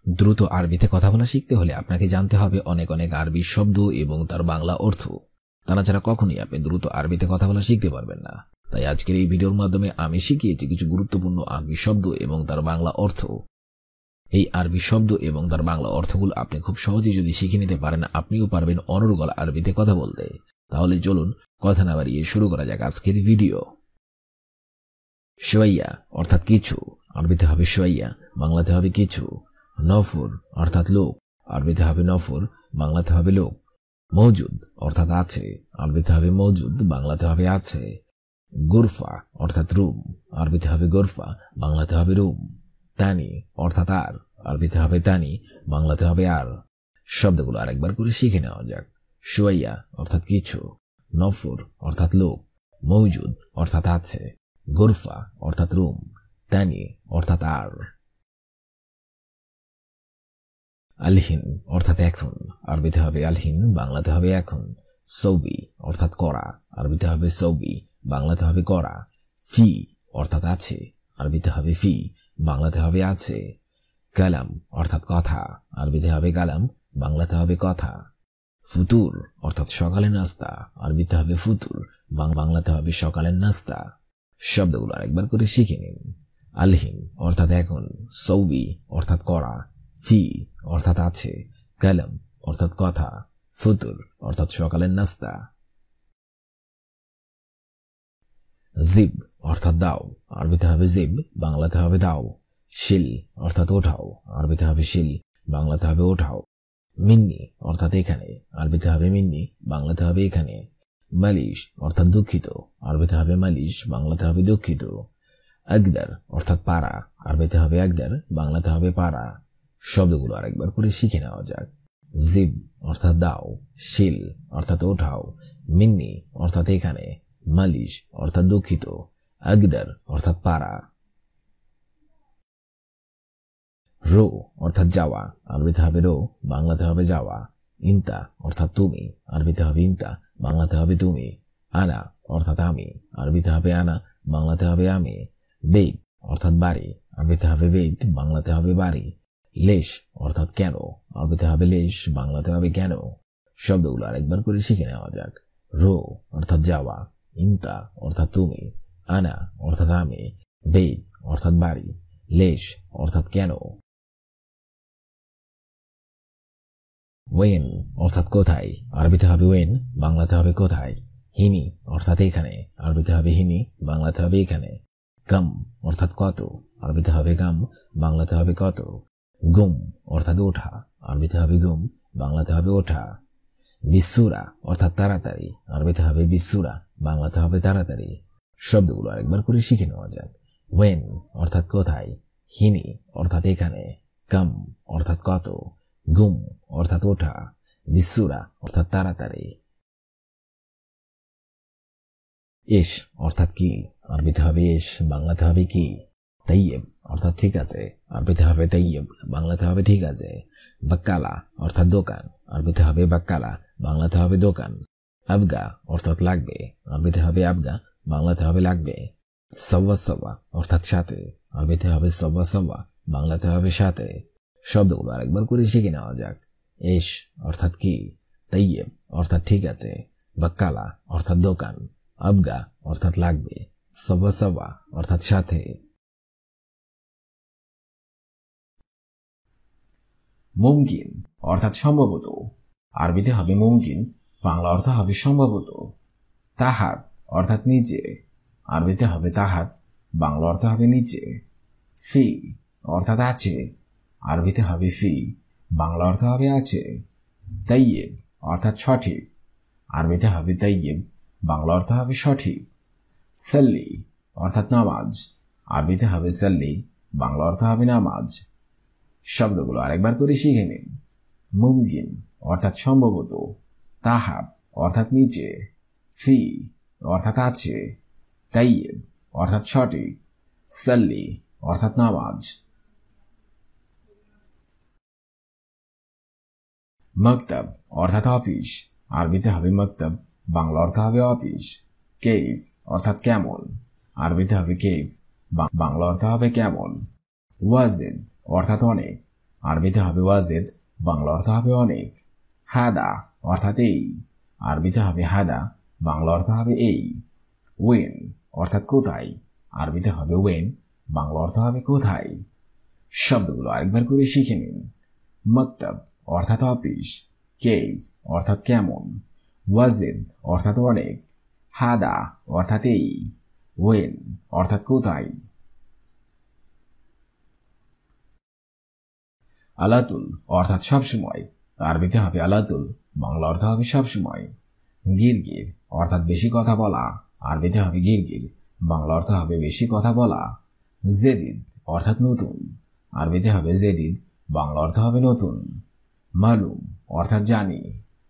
দ্রুত আরবিতে কথা বলা শিখতে হলে আপনাকে জানতে হবে অনেক অনেক আরবি শব্দ এবং তার বাংলা অর্থ। তা ছাড়া কখনোই আপনি দ্রুত আরবিতে কথা বলা শিখতে পারবেন না। তাই আজকের এই ভিডিওর মাধ্যমে আমি শিখিয়েছি কিছু গুরুত্বপূর্ণ আরবি শব্দ এবং তার বাংলা অর্থ। এই আরবি শব্দ এবং তার বাংলা অর্থগুলো আপনি খুব সহজেই যদি শিখে নিতে পারেন, আপনিও পারবেন অনর্গল আরবিতে কথা বলতে। তাহলে চলুন কথা না বাড়িয়ে শুরু করা যাক আজকের ভিডিও। শোয়াইয়া অর্থাৎ কিছু, আরবিতে হবে শোয়াইয়া, বাংলাতে হবে কিছু। নফর অর্থাৎ লোক, আরবিতে হবে নফর, বাংলাতে হবে লোক। মওজুদ অর্থাৎ আছে, আরবিতে হবে মওজুদ, বাংলাতে হবে আছে। গুরফা অর্থাৎ রুম, আরবিতে হবে গুরফা, বাংলাতে হবে রুম। তানি অর্থাৎ আর, আরবিতে হবে তানি, বাংলাতে হবে আর। শব্দগুলো আরেকবার করে শিখে নেওয়া যাক। শোয়াইয়া অর্থাৎ কিছু, নফর অর্থাৎ লোক, মওজুদ অর্থাৎ আছে, গুরফা অর্থাৎ রুম, তানি অর্থাৎ আর। আলহিন অর্থাৎ এখন, আরবিতে হবে আলহিন, বাংলাতে হবে এখন। সৌবি অর্থাৎ করা, আরবিতে হবে সৌবি, বাংলাতে হবে করা। ফি অর্থাৎ আছে, আরবিতে হবে ফি, বাংলাতে হবে আছে। কালাম অর্থাৎ কথা, আরবিতে হবে কালাম, বাংলাতে হবে কথা। ফুতুর অর্থাৎ সকালের নাস্তা, আরবিতে হবে ফুতুর, বাংলাতে হবে সকালের নাস্তা। শব্দগুলো আরেকবার করে শিখে নিন। আলহিন অর্থাৎ এখন, সৌবি অর্থাৎ করা, ফি অর্থাৎ আছে, কালাম অর্থাৎ কথা, ফুতুর অর্থাৎ সকালের নাস্তা। জিব অর্থাৎ দাও, আরবিতে হবে জিব, বাংলাতে হবে দাও। শিল অর্থাৎ ওঠাও, আরবিতে হবে শিল, বাংলাতে হবে ওঠাও। মিন্নি অর্থাৎ এখানে, আরবিতে হবে মিন্নি, বাংলাতে হবে এখানে। মালিশ অর্থাৎ দুঃখিত, আরবিতে হবে মালিশ, বাংলাতে হবে দুঃখিত। আকদার অর্থাৎ পারা, আরবিতে হবে আকদার, বাংলাতে হবে পারা। শব্দগুলো আরেকবার করে শিখে নেওয়া যাক। জিব অর্থাৎ দাও, শিল অর্থাৎ ওঠাও, মিন্নি অর্থাৎ এখানে, মালিশ অর্থাৎ দুঃখিত, আকদার অর্থাৎ পারা। রো অর্থাৎ যাওয়া, আরবিতে হবে রো, বাংলাতে হবে যাওয়া। ইন্তা অর্থাৎ তুমি, আরবিতে হবে ইন্তা, বাংলাতে হবে তুমি। আনা অর্থাৎ আমি, আরবিতে হবে আনা, বাংলাতে হবে আমি। বেদ অর্থাৎ বাড়ি, আরবিতে হবে বেদ, বাংলাতে হবে বাড়ি। লেশ অর্থাৎ কেন, আরবিতে হবে লেশ, বাংলাতে হবে কেন। শব্দগুলো আরেকবার করে শিখে নেওয়া যাক। রো অর্থাৎ যাওয়া, ইন্তা অর্থাৎ তুমি, আনা অর্থাৎ আমি, বেদ অর্থাৎ বাড়ি, লেশ অর্থাৎ কেন। ওয়েন অর্থাৎ কোথায়, আরবিতে হবে ওয়েন, বাংলাতে হবে কোথায়। হিনি অর্থাৎ এখানে, আরবিতে হবে হিনি, বাংলাতে হবে এখানে। কাম অর্থাৎ কত, আরবিতে হবে কাম, বাংলাতে হবে কত। গুম অর্থাৎ ওঠা, আরবিতে হবে গুম, বাংলাতে হবে ওঠা। বিসুরা অর্থাৎ তাড়াতাড়ি, আরবিতে হবে বিসুরা, বাংলাতে হবে তাড়াতাড়ি। শব্দগুলো আরেকবার করে শিখে নেওয়া যাক। ওয়েন অর্থাৎ কোথায়, হিনি অর্থাৎ এখানে, কাম অর্থাৎ কত, গুম অর্থাৎ ওঠা, বিসুরা অর্থাৎ তাড়াতাড়ি। এস অর্থাৎ কি, আরবিতে হবে এস, বাংলাতে হবে কি। তাইয়েব অর্থাৎ ঠিক আছে, আরবিতে হবে তাইয়েব, বাংলাতে হবে ঠিক আছে। বাক্কালা অর্থাৎ দোকান, আরবিতে হবে বাক্কালা, বাংলাতে হবে দোকান। আবগা অর্থাৎ লাগবে, আরবিতে হবে আবগা, বাংলাতে হবে লাগবে। সওয়া সওয়া অর্থাৎ সাথে, আরবিতে হবে সওয়া সওয়া, বাংলাতে হবে সাথে। শব্দগুলো আরেকবার করে শিখে নেওয়া যাক। এস অর্থাৎ কি, তাইয়েব অর্থাৎ ঠিক আছে, বাক্কালা অর্থাৎ দোকান, আবগা অর্থাৎ লাগবে, সওয়া সওয়া অর্থাৎ সাথে। মুমকিন অর্থাৎ সম্ভবত, আরবিতে হবে মুমকিন, বাংলা অর্থ হবে সম্ভবত। তাহাত অর্থাৎ নিচে, আরবিতে হবে তাহাত, বাংলা অর্থ হবে নিচে। ফি অর্থাৎ আছে, আরবিতে হবে ফি, বাংলা অর্থ হবে আছে। তাইয়েব অর্থাৎ সঠিক, আরবিতে হবে তাইয়েব, বাংলা অর্থ হবে সঠিক। সাল্লি অর্থাৎ নামাজ, আরবিতে হবে সাল্লি, বাংলা অর্থ হবে নামাজ। শব্দগুলো আরেকবার করে শিখে নিন। মুমকিন অর্থাৎ সম্ভবত, তাহাত অর্থাৎ নিচে, ফি অর্থাৎ আছে, তাইয়েব অর্থাৎ সঠিক, সাল্লি অর্থাৎ নামাজ। মকতব অর্থাৎ অফিস, আরবিতে হবে মকতব, বাংলা অর্থ হবে অফিস। কেইফ অর্থাৎ কেমন, আরবিতে হবে কেইফ, বাংলা অর্থ হবে কেমন। ওয়াজিদ অর্থাৎ অনেক, আরবিতে হবে ওয়াজেদ, বাংলা অর্থ হবে অনেক। হাদা অর্থাৎ এই, আরবিতে হবে হাদা, বাংলা অর্থ হবে এই। ওয়েন অর্থাৎ কোথায়, আরবিতে হবে ওয়েন, বাংলা অর্থ হবে কোথায়। শব্দগুলো আরেকবার করে শিখে নিন। মকতব অর্থাৎ অফিস, কেভ অর্থাৎ কেমন, ওয়াজেদ অর্থাৎ অনেক, হাদা অর্থাৎ এই, ওয়েন অর্থাৎ কোথায়। আলাতুল অর্থাৎ সবসময়, আরবিতে হবে আলাতুল, বাংলা অর্থ হবে সবসময়। গিরগির অর্থাৎ বেশি কথা বলা, আরবিতে হবে গিরগির, বাংলা অর্থ হবে বেশি কথা বলা। জেদিদ অর্থাৎ নতুন, আরবিতে হবে জেদিদ, বাংলা অর্থ হবে নতুন। মালুম অর্থাৎ জানি,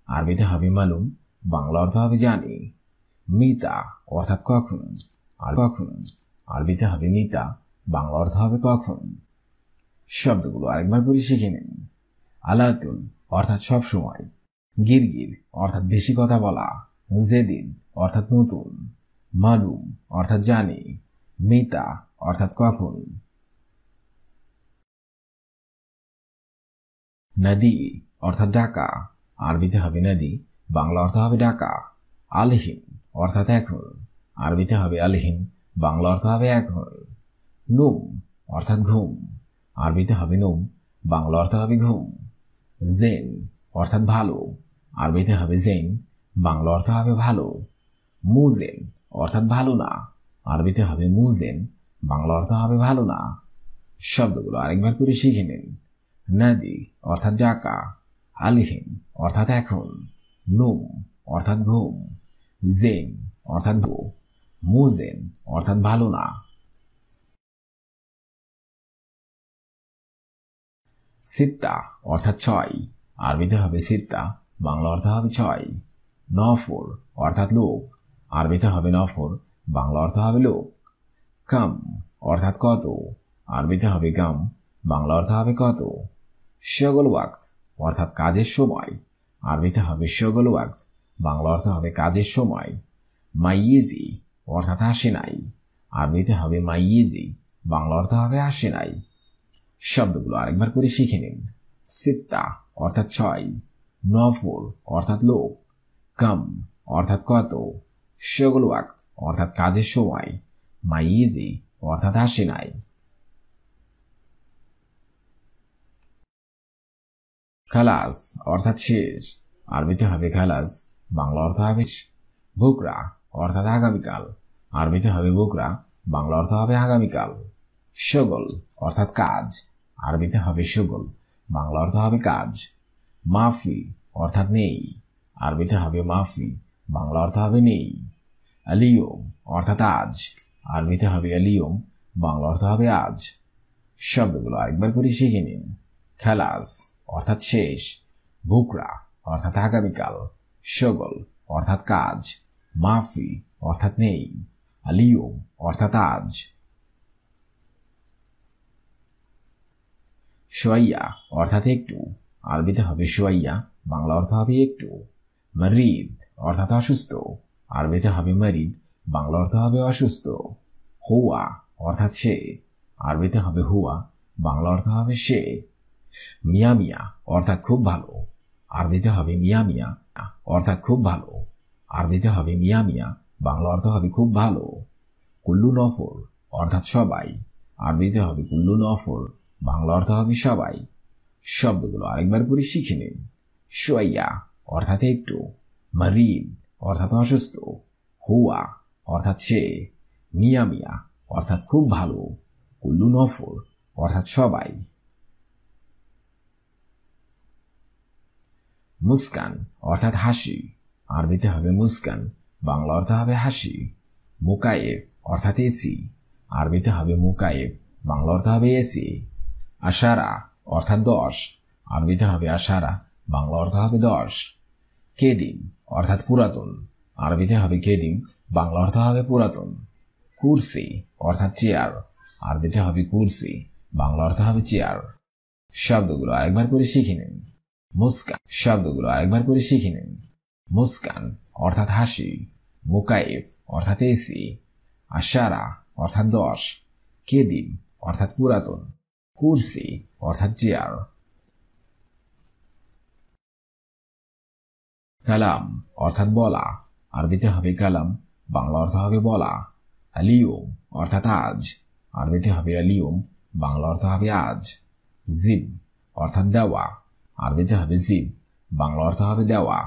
আরবিতে হবে মালুম, বাংলা অর্থ হবে জানি। মিতা অর্থাৎ কখন, আরবিতে হবে মিতা, বাংলা অর্থ হবে কখন। শব্দগুলো আরেকবার করে শিখে নিন। আলাতুল অর্থাৎ সবসময়, গিরগির অর্থাৎ বেশি কথা বলা, জেদিদ অর্থাৎ নতুন, মালুম অর্থাৎ জানি, মিতা অর্থাৎ কখন। নদী অর্থাৎ ডাকা, আরবিতে হবে নদী, বাংলা অর্থ হবে ডাকা। আলহিন অর্থাৎ এখন, আরবিতে হবে আলহিন, বাংলা অর্থ হবে এখন। নুম অর্থাৎ ঘুম, আরবিতে হবে নুম, বাংলা অর্থ হবে ঘুম। জেন অর্থাৎ ভালো, আরবিতে হবে জেন, বাংলা অর্থ হবে ভালো। মুজেন অর্থাৎ ভালো না, আরবিতে হবে মুজেন, বাংলা অর্থ হবে ভালো না। শব্দগুলো আরেকবার করে শিখে নিন। নদী অর্থাৎ ডাকা, আলহিন অর্থাৎ এখন, নুম অর্থাৎ ঘুম, জেন অর্থাৎ মুজেন অর্থাৎ ভালো না। সিত্তা অর্থাৎ ছয়, আরবিতে হবে সিত্তা, বাংলা অর্থ হবে ছয়। নফর অর্থাৎ লোক, আরবিতে হবে নফর, বাংলা অর্থ হবে লোক। কাম অর্থাৎ কত, আরবিতে হবে কাম, বাংলা অর্থ হবে কত। শগল ওয়াক্ত অর্থাৎ কাজের সময়, আরবিতে হবে শগল ওয়াক্ত, বাংলা অর্থ হবে কাজের সময়। মাইয়েজি অর্থাৎ আসে নাই, আরবিতে হবে মাইয়েজি, বাংলা অর্থ হবে আসে নাই। শব্দগুলো আরেকবার করে শিখে নিন। সিত্তা অর্থাৎ ছয়, নফর অর্থাৎ লোক, কাম অর্থাৎ কত, শগল ওয়াক্ত অর্থাৎ কাজের সময়, মাইয়েজি অর্থাৎ আসে নাই। খালাস অর্থাৎ শেষ, আরবিতে হবে খালাস, বাংলা অর্থ হবে। বুকরা অর্থাৎ আগামীকাল, আরবিতে হবে বুকরা, বাংলা অর্থ হবে আগামীকাল। শগল অর্থাৎ কাজ, আরবিতে হবে শগল, বাংলা অর্থ হবে কাজ। মাফি অর্থাৎ নেই, আরবিতে হবে মাফি, বাংলা অর্থ হবে নেই। আলিয়ম অর্থাৎ আজ, আরবিতে হবে আলিয়ম, বাংলা অর্থ হবে আজ। শব্দগুলো আরেকবার করে শিখে নিন। খালাস অর্থাৎ শেষ, বুকরা অর্থাৎ আগামীকাল, শগল অর্থাৎ কাজ, মাফি অর্থাৎ নেই, আলিয়ম অর্থাৎ আজ। শোয়াইয়া অর্থাৎ একটু, আরবিতে হবে শোয়াইয়া, বাংলা অর্থ হবে একটু। মরিদ অর্থাৎ অসুস্থ, আরবিতে হবে মরিদ, বাংলা অর্থ হবে অসুস্থ। হুয়া অর্থাৎ সে, আরবিতে হবে হুয়া, বাংলা অর্থ হবে সে। মিয়া মিয়া অর্থাৎ খুব ভালো, আরবিতে হবে মিয়া মিয়া, অর্থাৎ খুব ভালো, আরবিতে হবে মিয়া মিয়া, বাংলা অর্থ হবে খুব ভালো। কুল্লু নফর অর্থাৎ সবাই, আরবিতে হবে কুল্লু নফর, বাংলা অর্থ হবে সবাই। শব্দগুলো আরেকবার করে শিখে নিন। শোয়াইয়া অর্থাৎ একটু, মরিদ অর্থাৎ অসুস্থ, হুয়া অর্থাৎ সে, মিয়া মিয়া অর্থাৎ খুব ভালো, কুল্লু নফর অর্থাৎ সবাই। মুস্কান অর্থাৎ হাসি, আরবিতে হবে মুস্কান, বাংলা অর্থ হবে হাসি। মুকায়েফ অর্থাৎ এসি, আরবিতে হবে মুকায়েফ, বাংলা অর্থ হবে এসি। আশারা অর্থাৎ 10, আরবিতে হবে আশারা, বাংলা অর্থ হবে 10। কেদিম অর্থাৎ পুরাতন, আরবিতে হবে কেদিম, বাংলা অর্থ হবে পুরাতন। কুরসি অর্থাৎ চেয়ার, আরবিতে হবে কুরসি, বাংলা অর্থ হবে চেয়ার। শব্দগুলো আরেকবার করে শিখে নিন। মুস্কান, শব্দগুলো আরেকবার করে শিখে নিন। মুস্কান অর্থাৎ হাসি, মুকাইফ অর্থাৎ এসি, আশারা অর্থাৎ 10, কেদিম অর্থাৎ পুরাতন, কুরসি অর্থাৎ চেয়ার, কালাম অর্থাৎ বলা, আরবিতে হবে কালাম, বাংলা অর্থ হবে বলা। আলিয়ুম অর্থাৎ আজ, আরবিতে হবে আলিয়ুম, বাংলা অর্থ হবে আজ। জিব অর্থাৎ দেওয়া, আরবিতে হবে জিব, বাংলা অর্থ হবে দেওয়া।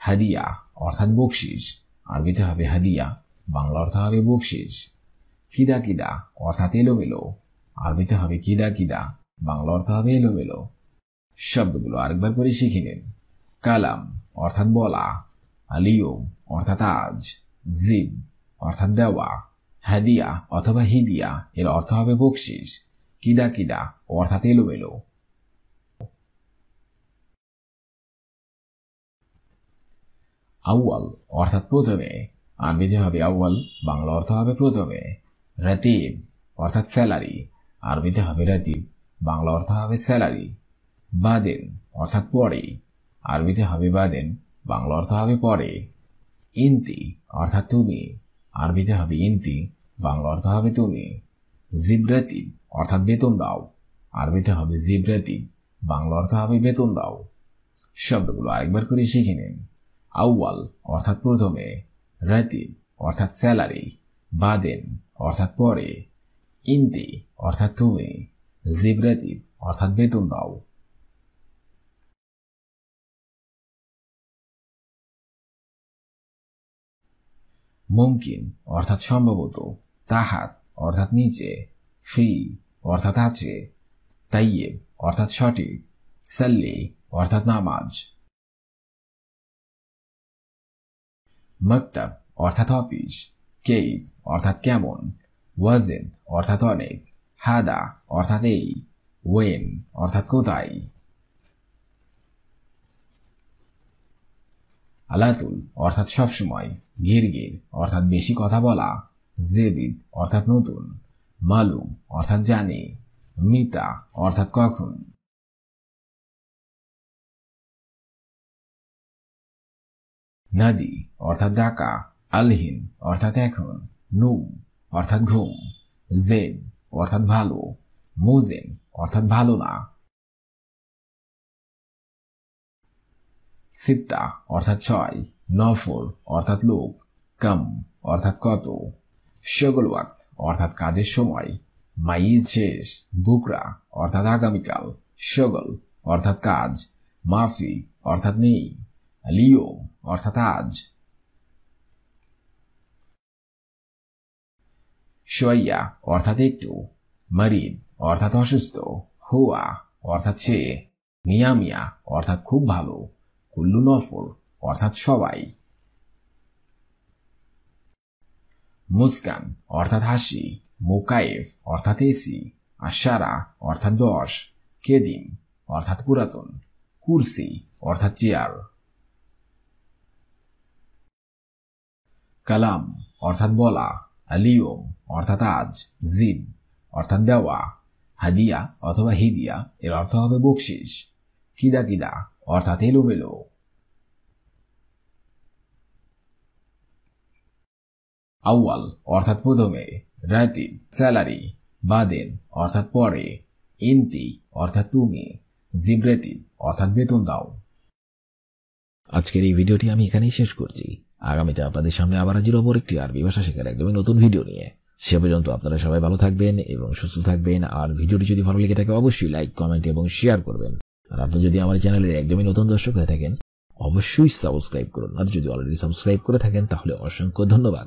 হাদিয়া অর্থাৎ বকশিস, আরবিতে হবে হাদিয়া, বাংলা অর্থ হবে বকশিস। কিদা কিদা অর্থাৎ এলোমেলো, আরবিতে হবে কিদা কিদা, বাংলা অর্থ হবে এলোমেলো। শব্দগুলো আরেকবার করে শিখে নিন। কালাম অর্থাৎ বলা, আলিয়ুম অর্থাৎ আজ, জিব অর্থাৎ দেওয়া, হাদিয়া অথবা হিদিয়া এর অর্থ হবে বকশিস, কিদা কিদা অর্থাৎ এলোমেলো। আউয়াল অর্থাৎ প্রথমে, আরবিতে হবে আউয়াল, বাংলা অর্থ হবে প্রথমে। রাতিব অর্থাৎ স্যালারি, আরবিতে হবে রাতিব, বাংলা অর্থ হবে স্যালারি। বাদেন অর্থাৎ পরে, আরবিতে হবে বাদেন, বাংলা অর্থ হবে পরে। ইনতি অর্থাৎ তুমি, আরবিতে হবে ইনতি, বাংলা অর্থ হবে তুমি। জিব্রাতিব অর্থাৎ বেতন দাও, আরবিতে হবে জিব্রাতিব, বাংলা অর্থ হবে বেতন দাও। শব্দগুলো আরেকবার করে শিখে নিন। আউয়াল অর্থাৎ প্রথমে, রাতিব অর্থাৎ স্যালারি, বাদেন অর্থাৎ পরে, ইনতি অর্থাৎ তুমি, জিব্রাতিব অর্থাৎ বেতন দাও। মুমকিন অর্থাৎ সম্ভবত, তাহাত অর্থাৎ নিচে, ফি অর্থাৎ আছে, তাইয়েব অর্থাৎ সঠিক, সাল্লি অর্থাৎ নামাজ। মকতব অর্থাৎ অফিস, কেইফ অর্থাৎ কেমন, ওয়াজেদ অর্থাৎ অনেক, হাদা অর্থাৎ এই, ওয়েন অর্থাৎ কোথায়। আলাতুল অর্থাৎ সবসময়, গিরগির অর্থাৎ বেশি কথা বলা, জেবিদ অর্থাৎ নতুন, মালুম অর্থাৎ জানি, মিতা অর্থাৎ কখন। নাদি অর্থাৎ ডাকা, আলহিন অর্থাৎ এখন, নুম অর্থাৎ ঘুম, জেন অর্থাৎ ভালো, মুজেন অর্থাৎ ভালো না। সিত্তা অর্থাৎ 6, নফর অর্থাৎ লোক, কম অর্থাৎ কত। শগল ওয়াক্ত অর্থাৎ কাজের সময়, মাইজ শেষ, বুকরা অর্থাৎ আগামীকাল, শগল অর্থাৎ কাজ, মাফি অর্থাৎ নেই, লিওম অর্থাৎ আজ। শোয়া অর্থাৎ একটু, মারিদ অর্থাৎ অসুস্থ, হুয়া অর্থাৎ সে, মিয়া মিয়া অর্থাৎ খুব ভালো, কুল্লু নফর অর্থাৎ সবাই। মুস্কান অর্থাৎ হাসি, মুকাইফ অর্থাৎ এসি, আশারা অর্থাৎ 10, কেদিম অর্থাৎ পুরাতন, কুরসি অর্থাৎ চেয়ার। কালাম অর্থাৎ বলা, আলিয়ম অর্থাৎ আজ, জিব অর্থাৎ দেওয়া, হাদিয়া অথবা হিদিয়া এর অর্থ হবে বকশিস, কিদা কিদা অর্থাৎ এলোমেলো। আউয়াল অর্থাৎ প্রথমে, রাতিব স্যালারি, বাদেন অর্থাৎ পরে, ইনতি অর্থাৎ তুমি, জিব্রাতিব অর্থাৎ বেতন দাও। আজকের এই ভিডিওটি আমি এখানেই শেষ করছি। আগামীতে আপনাদের সামনে আবার হাজির হব একটি আরবি ভাষা শেখার একদমই নতুন ভিডিও নিয়ে। সে পর্যন্ত আপনারা সবাই ভালো থাকবেন এবং সুস্থ থাকবেন। আর ভিডিওটি যদি ভালো লেগে থাকে অবশ্যই লাইক, কমেন্ট এবং শেয়ার করবেন। আর আপনি যদি আমার চ্যানেলের একদমই নতুন দর্শক হয়ে থাকেন অবশ্যই সাবস্ক্রাইব করুন। আর যদি অলরেডি সাবস্ক্রাইব করে থাকেন তাহলে অসংখ্য ধন্যবাদ।